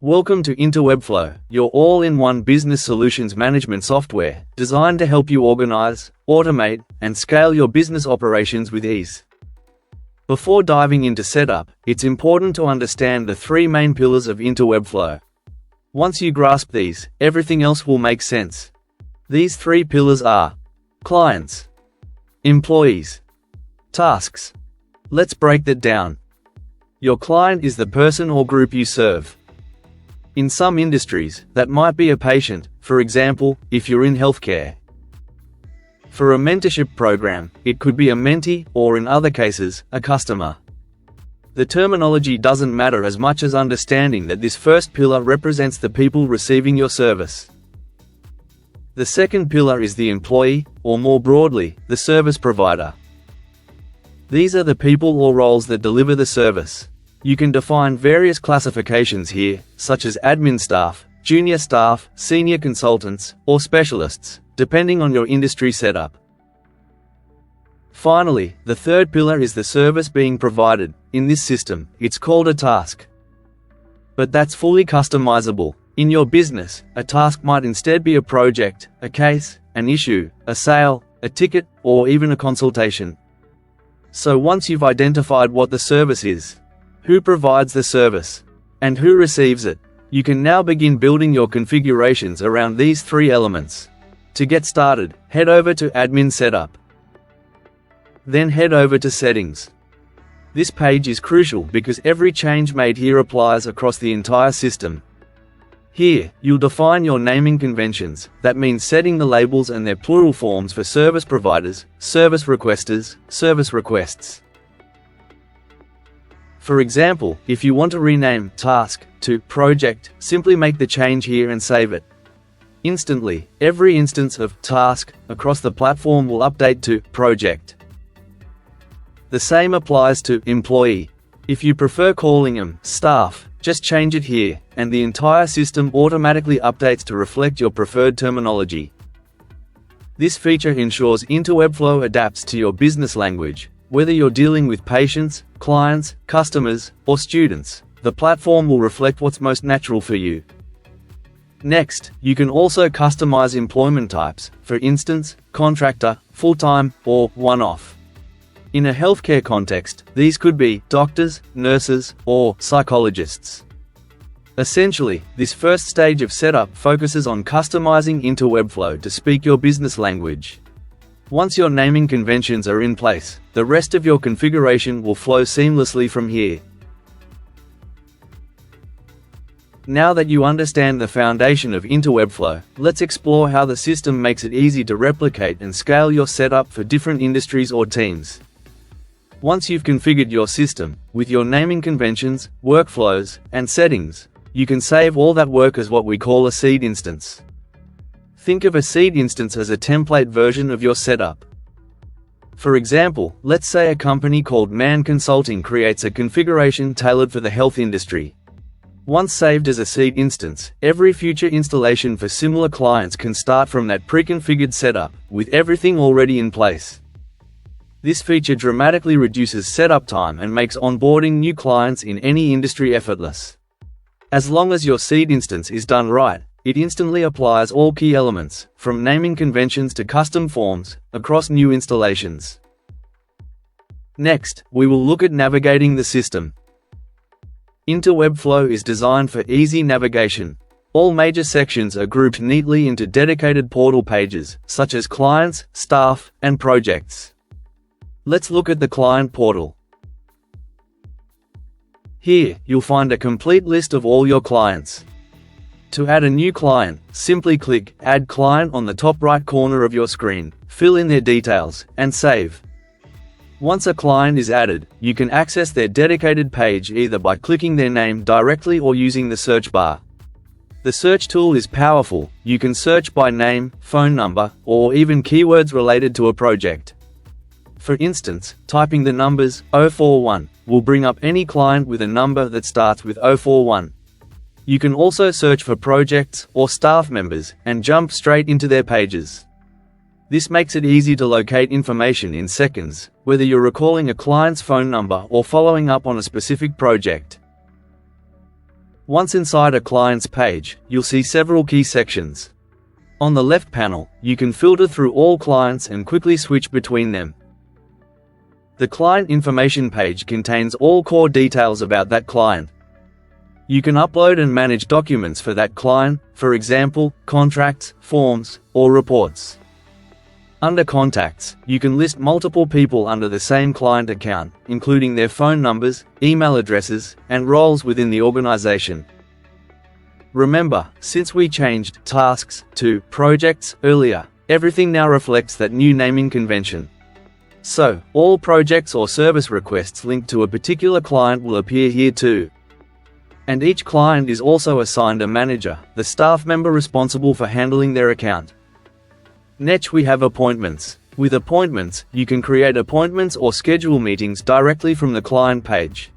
Welcome to InterWebflow, your all-in-one business solutions management software, designed to help you organize, automate, and scale your business operations with ease. Before diving into setup, it's important to understand the three main pillars of InterWebflow. Once you grasp these, everything else will make sense. These three pillars are clients, employees, tasks. Let's break that down. Your client is the person or group you serve. In some industries, that might be a patient, for example, if you're in healthcare. For a mentorship program, it could be a mentee, or in other cases, a customer. The terminology doesn't matter as much as understanding that this first pillar represents the people receiving your service. The second pillar is the employee, or more broadly, the service provider. These are the people or roles that deliver the service. You can define various classifications here, such as admin staff, junior staff, senior consultants, or specialists, depending on your industry setup. Finally, the third pillar is the service being provided. In this system, it's called a task. But that's fully customizable. In your business, a task might instead be a project, a case, an issue, a sale, a ticket, or even a consultation. So once you've identified what the service is, who provides the service, and who receives it, you can now begin building your configurations around these three elements. To get started, head over to Admin Setup. Then head over to Settings. This page is crucial because every change made here applies across the entire system. Here, you'll define your naming conventions. That means setting the labels and their plural forms for service providers, service requesters, service requests. For example, if you want to rename task to project, simply make the change here and save it. Instantly, every instance of task across the platform will update to project. The same applies to employee. If you prefer calling them staff, just change it here, and the entire system automatically updates to reflect your preferred terminology. This feature ensures InterWebflow adapts to your business language. Whether you're dealing with patients, clients, customers, or students, the platform will reflect what's most natural for you. Next, you can also customize employment types, for instance, contractor, full-time, or one-off. In a healthcare context, these could be doctors, nurses, or psychologists. Essentially, this first stage of setup focuses on customizing InterWebflow to speak your business language. Once your naming conventions are in place, the rest of your configuration will flow seamlessly from here. Now that you understand the foundation of InterWebflow, let's explore how the system makes it easy to replicate and scale your setup for different industries or teams. Once you've configured your system, with your naming conventions, workflows, and settings, you can save all that work as what we call a seed instance. Think of a seed instance as a template version of your setup. For example, let's say a company called Man Consulting creates a configuration tailored for the health industry. Once saved as a seed instance, every future installation for similar clients can start from that pre-configured setup, with everything already in place. This feature dramatically reduces setup time and makes onboarding new clients in any industry effortless. As long as your seed instance is done right, it instantly applies all key elements, from naming conventions to custom forms, across new installations. Next, we will look at navigating the system. InterWebflow is designed for easy navigation. All major sections are grouped neatly into dedicated portal pages, such as clients, staff, and projects. Let's look at the client portal. Here, you'll find a complete list of all your clients. To add a new client, simply click Add Client on the top right corner of your screen, fill in their details, and save. Once a client is added, you can access their dedicated page either by clicking their name directly or using the search bar. The search tool is powerful. You can search by name, phone number, or even keywords related to a project. For instance, typing the numbers 041 will bring up any client with a number that starts with 041. You can also search for projects or staff members and jump straight into their pages. This makes it easy to locate information in seconds, whether you're recalling a client's phone number or following up on a specific project. Once inside a client's page, you'll see several key sections. On the left panel, you can filter through all clients and quickly switch between them. The client information page contains all core details about that client. You can upload and manage documents for that client, for example, contracts, forms, or reports. Under Contacts, you can list multiple people under the same client account, including their phone numbers, email addresses, and roles within the organization. Remember, since we changed tasks to projects earlier, everything now reflects that new naming convention. So, all projects or service requests linked to a particular client will appear here too. And each client is also assigned a manager, the staff member responsible for handling their account. Next we have Appointments. With Appointments, you can create appointments or schedule meetings directly from the client page.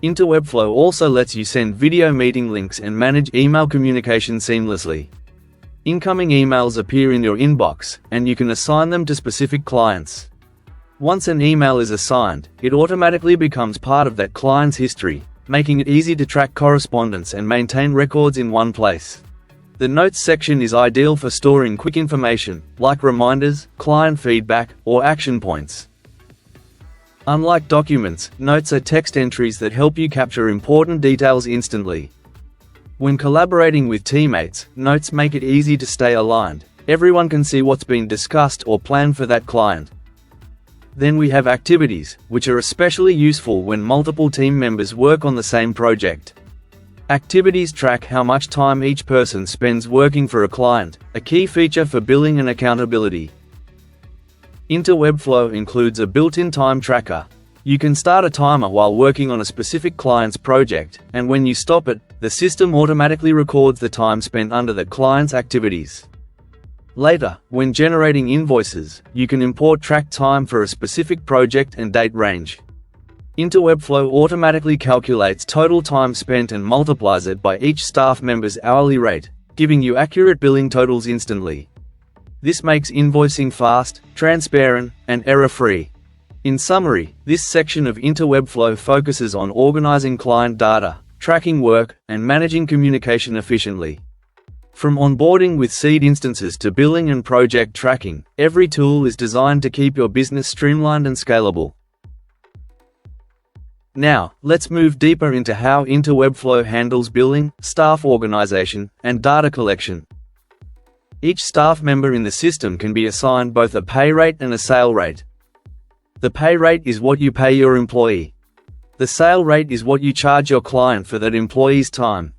InterWebflow also lets you send video meeting links and manage email communication seamlessly. Incoming emails appear in your inbox, and you can assign them to specific clients. Once an email is assigned, it automatically becomes part of that client's history, making it easy to track correspondence and maintain records in one place. The Notes section is ideal for storing quick information, like reminders, client feedback, or action points. Unlike documents, notes are text entries that help you capture important details instantly. When collaborating with teammates, notes make it easy to stay aligned. Everyone can see what's been discussed or planned for that client. Then we have Activities, which are especially useful when multiple team members work on the same project. Activities track how much time each person spends working for a client, a key feature for billing and accountability. InterWebflow includes a built-in time tracker. You can start a timer while working on a specific client's project, and when you stop it, the system automatically records the time spent under the client's activities. Later, when generating invoices, you can import track time for a specific project and date range. InterWebflow automatically calculates total time spent and multiplies it by each staff member's hourly rate, giving you accurate billing totals instantly. This makes invoicing fast, transparent, and error-free. In summary, this section of InterWebflow focuses on organizing client data, tracking work, and managing communication efficiently. From onboarding with seed instances to billing and project tracking, every tool is designed to keep your business streamlined and scalable. Now, let's move deeper into how InterWebflow handles billing, staff organization, and data collection. Each staff member in the system can be assigned both a pay rate and a sale rate. The pay rate is what you pay your employee. The sale rate is what you charge your client for that employee's time.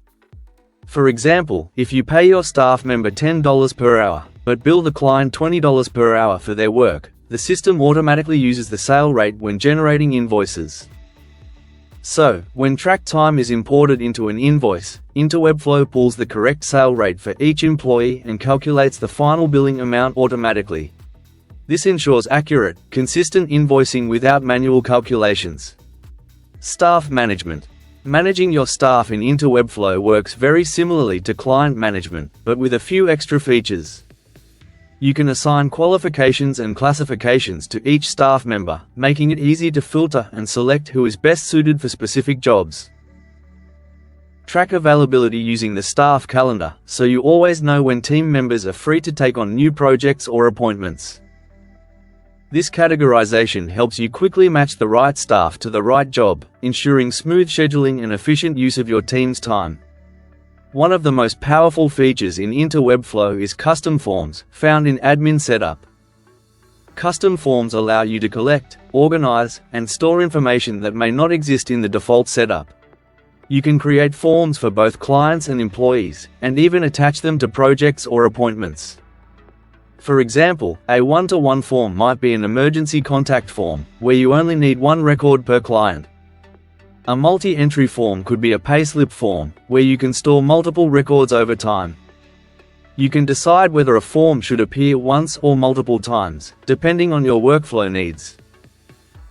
For example, if you pay your staff member $10 per hour, but bill the client $20 per hour for their work, the system automatically uses the sale rate when generating invoices. So, when track time is imported into an invoice, InterWebflow pulls the correct sale rate for each employee and calculates the final billing amount automatically. This ensures accurate, consistent invoicing without manual calculations. Staff management. Managing your staff in InterWebflow works very similarly to client management, but with a few extra features. You can assign qualifications and classifications to each staff member, making it easy to filter and select who is best suited for specific jobs. Track availability using the staff calendar, so you always know when team members are free to take on new projects or appointments. This categorization helps you quickly match the right staff to the right job, ensuring smooth scheduling and efficient use of your team's time. One of the most powerful features in InterWebflow is custom forms, found in Admin Setup. Custom forms allow you to collect, organize, and store information that may not exist in the default setup. You can create forms for both clients and employees, and even attach them to projects or appointments. For example, a one-to-one form might be an emergency contact form, where you only need one record per client. A multi-entry form could be a payslip form, where you can store multiple records over time. You can decide whether a form should appear once or multiple times, depending on your workflow needs.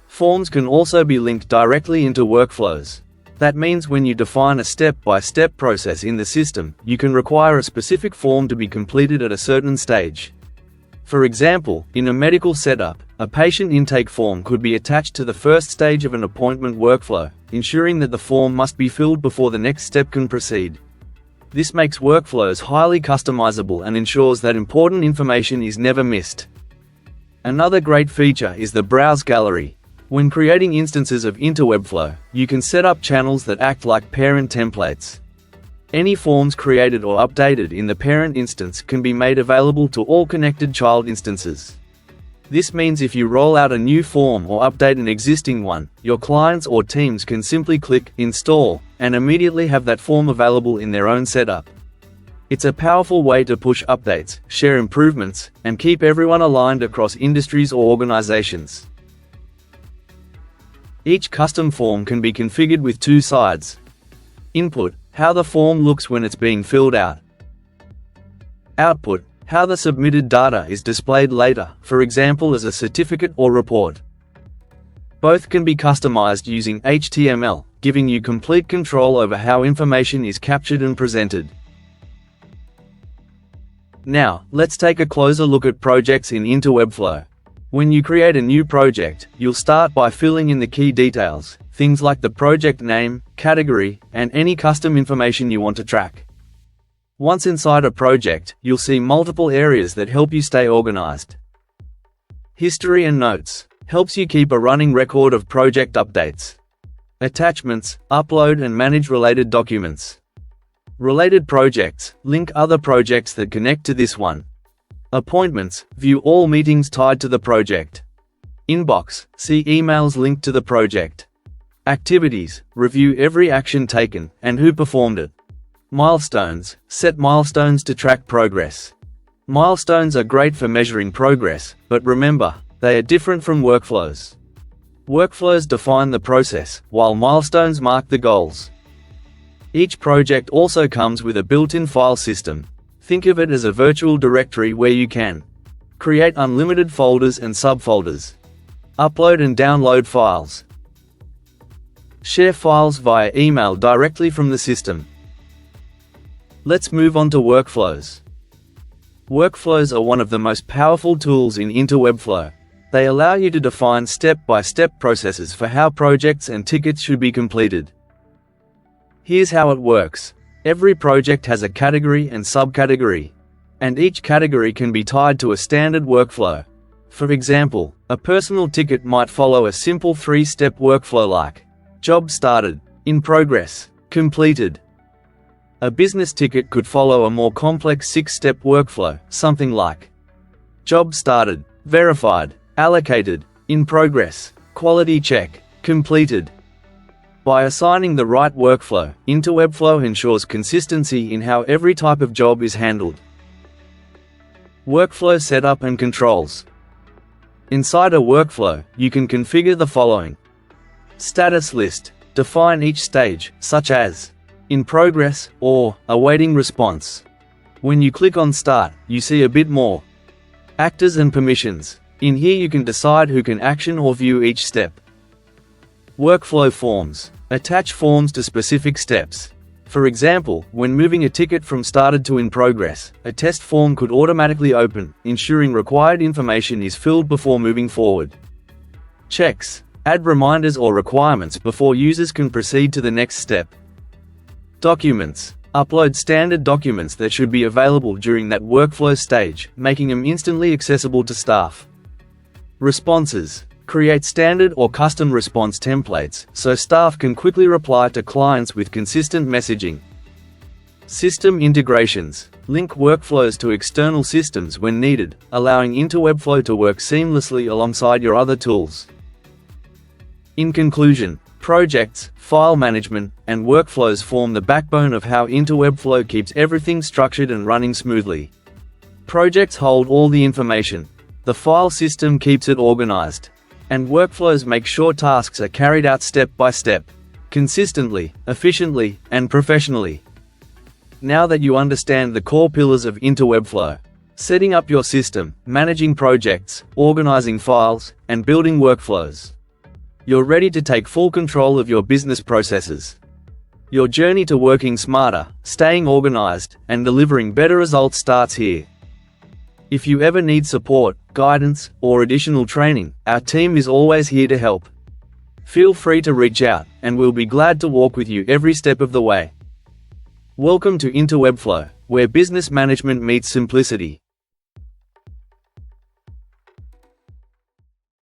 Forms can also be linked directly into workflows. That means when you define a step-by-step process in the system, you can require a specific form to be completed at a certain stage. For example, in a medical setup, a patient intake form could be attached to the first stage of an appointment workflow, ensuring that the form must be filled before the next step can proceed. This makes workflows highly customizable and ensures that important information is never missed. Another great feature is the Browse Gallery. When creating instances of InterWebflow, you can set up channels that act like parent templates. Any forms created or updated in the parent instance can be made available to all connected child instances. This means if you roll out a new form or update an existing one, your clients or teams can simply click Install and immediately have that form available in their own setup. It's a powerful way to push updates, share improvements, and keep everyone aligned across industries or organizations. Each custom form can be configured with two sides. Input, how the form looks when it's being filled out. Output, how the submitted data is displayed later, for example as a certificate or report. Both can be customized using HTML, giving you complete control over how information is captured and presented. Now, let's take a closer look at projects in InterWebflow. When you create a new project, you'll start by filling in the key details, things like the project name, category, and any custom information you want to track. Once inside a project, you'll see multiple areas that help you stay organized. History and Notes helps you keep a running record of project updates. Attachments, upload and manage related documents. Related projects, link other projects that connect to this one. Appointments, view all meetings tied to the project. Inbox, see emails linked to the project. Activities, review every action taken, and who performed it. Milestones, set milestones to track progress. Milestones are great for measuring progress, but remember, they are different from workflows. Workflows define the process, while milestones mark the goals. Each project also comes with a built-in file system. Think of it as a virtual directory where you can create unlimited folders and subfolders, upload and download files, share files via email directly from the system. Let's move on to workflows. Workflows are one of the most powerful tools in InterWebflow. They allow you to define step-by-step processes for how projects and tickets should be completed. Here's how it works. Every project has a category and subcategory, and each category can be tied to a standard workflow. For example, a personal ticket might follow a simple 3-step workflow like job started, in progress, completed. A business ticket could follow a more complex 6-step workflow, something like job started, verified, allocated, in progress, quality check, completed. By assigning the right workflow, InterWebflow ensures consistency in how every type of job is handled. Workflow setup and controls. Inside a workflow, you can configure the following. Status list. Define each stage, such as in progress or awaiting response. When you click on Start, you see a bit more. Actors and permissions. In here you can decide who can action or view each step. Workflow forms. Attach forms to specific steps. For example, when moving a ticket from started to in progress, a test form could automatically open, ensuring required information is filled before moving forward. Checks. Add reminders or requirements before users can proceed to the next step. Documents. Upload standard documents that should be available during that workflow stage, making them instantly accessible to staff. Responses. Create standard or custom response templates, so staff can quickly reply to clients with consistent messaging. System integrations. Link workflows to external systems when needed, allowing InterWebflow to work seamlessly alongside your other tools. In conclusion, projects, file management, and workflows form the backbone of how InterWebflow keeps everything structured and running smoothly. Projects hold all the information. The file system keeps it organized. And workflows make sure tasks are carried out step by step, consistently, efficiently, and professionally. Now that you understand the core pillars of InterWebflow, setting up your system, managing projects, organizing files, and building workflows, you're ready to take full control of your business processes. Your journey to working smarter, staying organized, and delivering better results starts here. If you ever need support, guidance, or additional training, our team is always here to help. Feel free to reach out, and we'll be glad to walk with you every step of the way. Welcome to InterWebflow, where business management meets simplicity.